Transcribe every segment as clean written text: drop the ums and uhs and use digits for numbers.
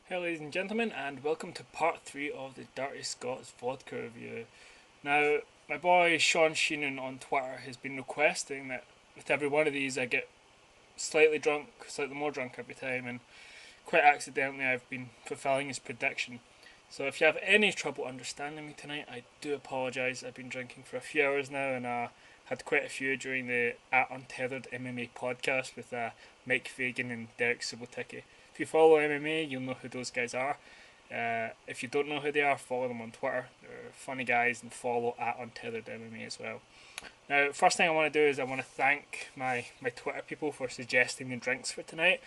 Hello ladies and gentlemen, and welcome to part 3 of the Dirty Scot's vodka review. Now, my boy Sean Sheenan on Twitter has been requesting that with every one of these I get slightly drunk, slightly more drunk every time, and quite accidentally I've been fulfilling his prediction. So if you have any trouble understanding me tonight, I do apologise. I've been drinking for a few hours now and had quite a few during the At Untethered MMA podcast with Mike Fagan and Derek Suboticki. If you follow MMA, you'll know who those guys are. If you don't know who they are, follow them on Twitter. They're funny guys, and follow at Untethered MMA as well. Now, first thing I want to do is I want to thank my Twitter people for suggesting the drinks for tonight.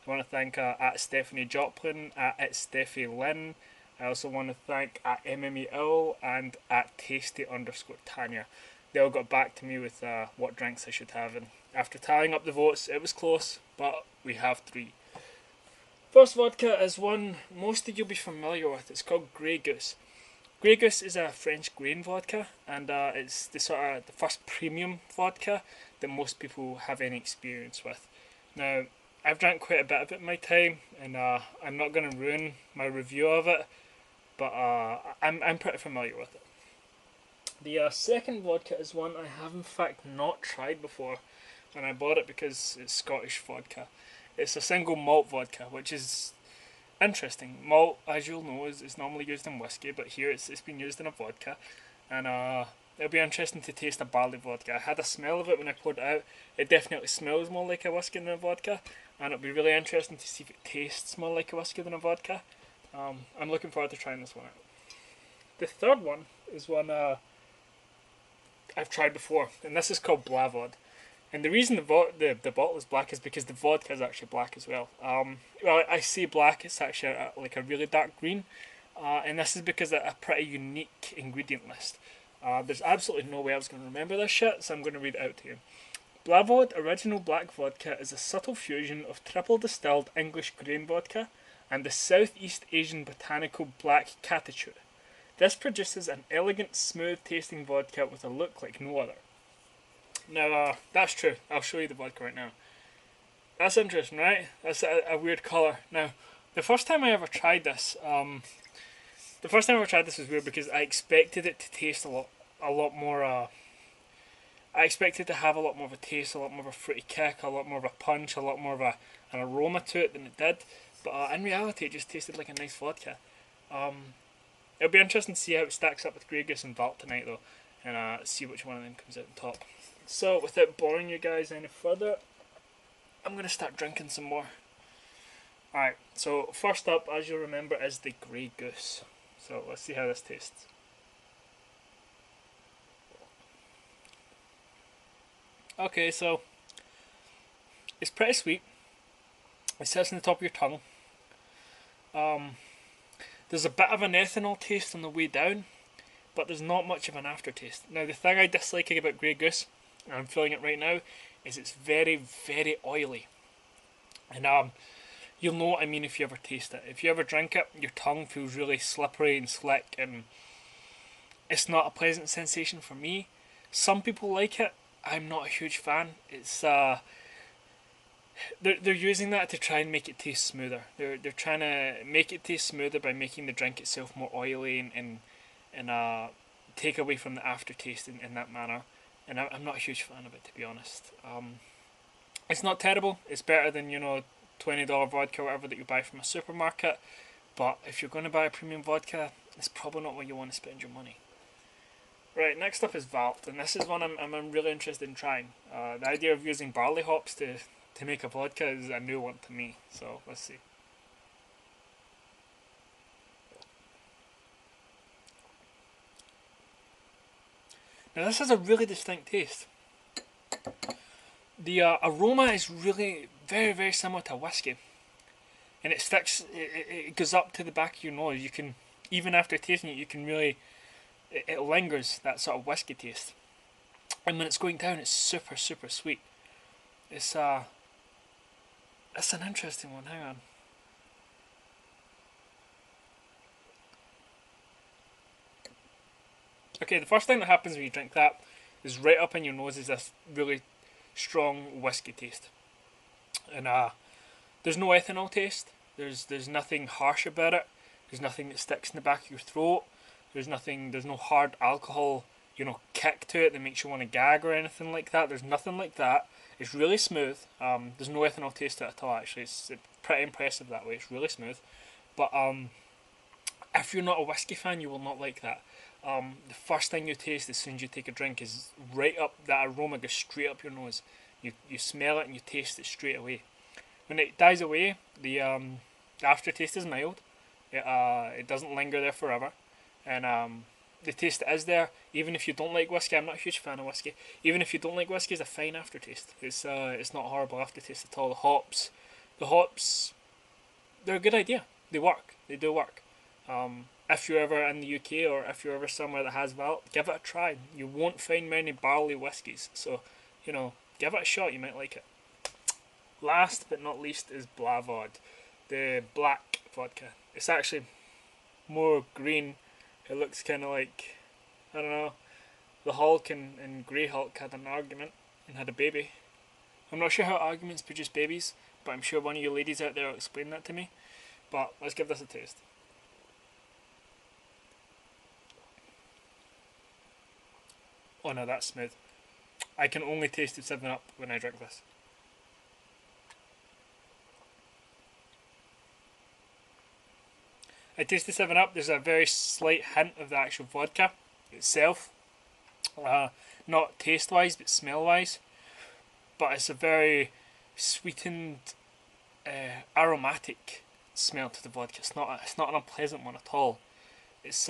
I want to thank at Stephanie Joplin, at It's Steffi Lynn. I also want to thank at MMA Ill and at Tasty_Tanya. They all got back to me with what drinks I should have, and after tallying up the votes, it was close, but we have 3. First vodka is one most of you'll be familiar with. It's called Grey Goose. Grey Goose is a French grain vodka, and it's the first premium vodka that most people have any experience with. Now, I've drank quite a bit of it in my time, and I'm not going to ruin my review of it, but I'm pretty familiar with it. The second vodka is one I have in fact not tried before, and I bought it because it's Scottish vodka. It's a single malt vodka, which is interesting. Malt, as you'll know, is normally used in whiskey, but here it's been used in a vodka, and it'll be interesting to taste a barley vodka. I had a smell of it when I poured it out. It definitely smells more like a whiskey than a vodka, and it'll be really interesting to see if it tastes more like a whiskey than a vodka. I'm looking forward to trying this one out. The third one is one I've tried before, and this is called Blavod. And the reason the bottle is black is because the vodka is actually black as well. Well, I say black, it's actually like a really dark green. And this is because of a pretty unique ingredient list. There's absolutely no way I was going to remember this shit, so I'm going to read it out to you. Blavod Original Black Vodka is a subtle fusion of triple distilled English grain vodka and the Southeast Asian botanical black catechu. This produces an elegant, smooth tasting vodka with a look like no other. Now, that's true. I'll show you the vodka right now. That's interesting, right? That's a weird colour. Now, the first time I ever tried this was weird because I expected it to taste a lot more. I expected to have a lot more of a taste, a lot more of a fruity kick, a lot more of a punch, a lot more of an aroma to it than it did. But in reality, it just tasted like a nice vodka. It'll be interesting to see how it stacks up with Grey Goose and Valt tonight, though, and see which one of them comes out on top. So, without boring you guys any further, I'm going to start drinking some more. Alright, so first up, as you'll remember, is the Grey Goose. So, let's see how this tastes. Okay, so, it's pretty sweet. It sits on the top of your tongue. There's a bit of an ethanol taste on the way down, but there's not much of an aftertaste. Now, the thing I dislike about Grey Goose, and I'm feeling it right now, is it's very, very oily. And you'll know what I mean if you ever taste it. If you ever drink it, your tongue feels really slippery and slick, and it's not a pleasant sensation for me. Some people like it. I'm not a huge fan. It's they're using that to try and make it taste smoother. They're trying to make it taste smoother by making the drink itself more oily and take away from the aftertaste in that manner. And I'm not a huge fan of it, to be honest. It's not terrible. It's better than, $20 vodka or whatever that you buy from a supermarket. But if you're going to buy a premium vodka, it's probably not where you want to spend your money. Right, next up is Valt, and this is one I'm really interested in trying. The idea of using barley hops to make a vodka is a new one to me. So let's see. Now this has a really distinct taste. The aroma is really very, very similar to whiskey, and it sticks. It goes up to the back of your nose. You can, even after tasting it, you can really. It lingers, that sort of whiskey taste, and when it's going down, it's super, super sweet. It's an interesting one. Hang on. Okay, the first thing that happens when you drink that is right up in your nose is this really strong whiskey taste. And there's no ethanol taste. There's nothing harsh about it. There's nothing that sticks in the back of your throat. There's no hard alcohol, kick to it that makes you want to gag or anything like that. There's nothing like that. It's really smooth. There's no ethanol taste to it at all. Actually, it's pretty impressive that way. It's really smooth. But if you're not a whiskey fan, you will not like that. The first thing you taste as soon as you take a drink is right up. That aroma goes straight up your nose. You smell it and you taste it straight away. When it dies away, the aftertaste is mild. It doesn't linger there forever, and the taste that is there, even if you don't like whiskey. I'm not a huge fan of whiskey. Even if you don't like whiskey, it's a fine aftertaste. It's not a horrible aftertaste at all. The hops, they're a good idea. They work. They do work. If you're ever in the UK or if you're ever somewhere that has Valt, give it a try. You won't find many barley whiskies, so give it a shot. You might like it. Last but not least is Blavod, the black vodka. It's actually more green. It looks kind of like, I don't know, the Hulk and Grey Hulk had an argument and had a baby. I'm not sure how arguments produce babies, but I'm sure one of you ladies out there will explain that to me. But let's give this a taste. Oh no, that's smooth. I can only taste the 7-Up when I drink this. I taste the 7-Up. There's a very slight hint of the actual vodka itself. Not taste-wise, but smell-wise. But it's a very sweetened, aromatic smell to the vodka. It's not an unpleasant one at all. It's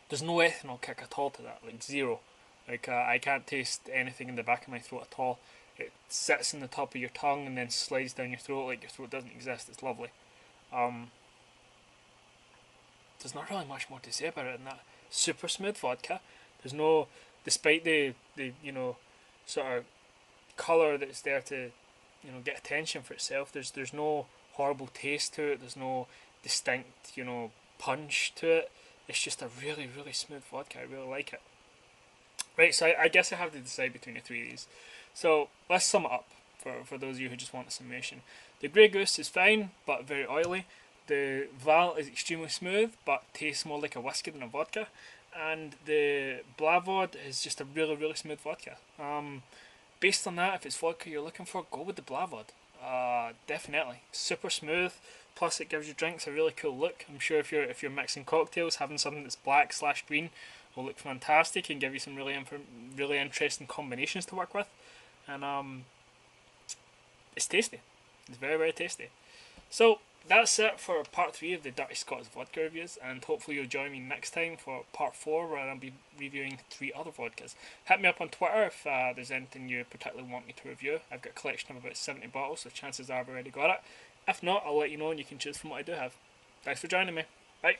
there's no ethanol kick at all to that, like zero. Like I can't taste anything in the back of my throat at all. It sits in the top of your tongue and then slides down your throat like your throat doesn't exist. It's lovely. There's not really much more to say about it than that. Super smooth vodka. There's no, despite the sort of colour that's there to get attention for itself. There's no horrible taste to it. There's no distinct punch to it. It's just a really really smooth vodka. I really like it. Right, so I guess I have to decide between the three of these. So let's sum it up for those of you who just want a summation. The Grey Goose is fine, but very oily. The Valt is extremely smooth, but tastes more like a whiskey than a vodka. And the Blavod is just a really, really smooth vodka. Based on that, if it's vodka you're looking for, go with the Blavod. Definitely. Super smooth, plus it gives your drinks a really cool look. I'm sure if you're mixing cocktails, having something that's black/green will look fantastic and give you some really interesting combinations to work with. And it's tasty. It's very, very tasty. So that's it for part 3 of the Dirty Scot's vodka reviews, and hopefully you'll join me next time for part 4 where I'll be reviewing 3 other vodkas. Hit me up on Twitter if there's anything you particularly want me to review. I've got a collection of about 70 bottles, so chances are I've already got it. If not, I'll let you know and you can choose from what I do have. Thanks for joining me. Bye.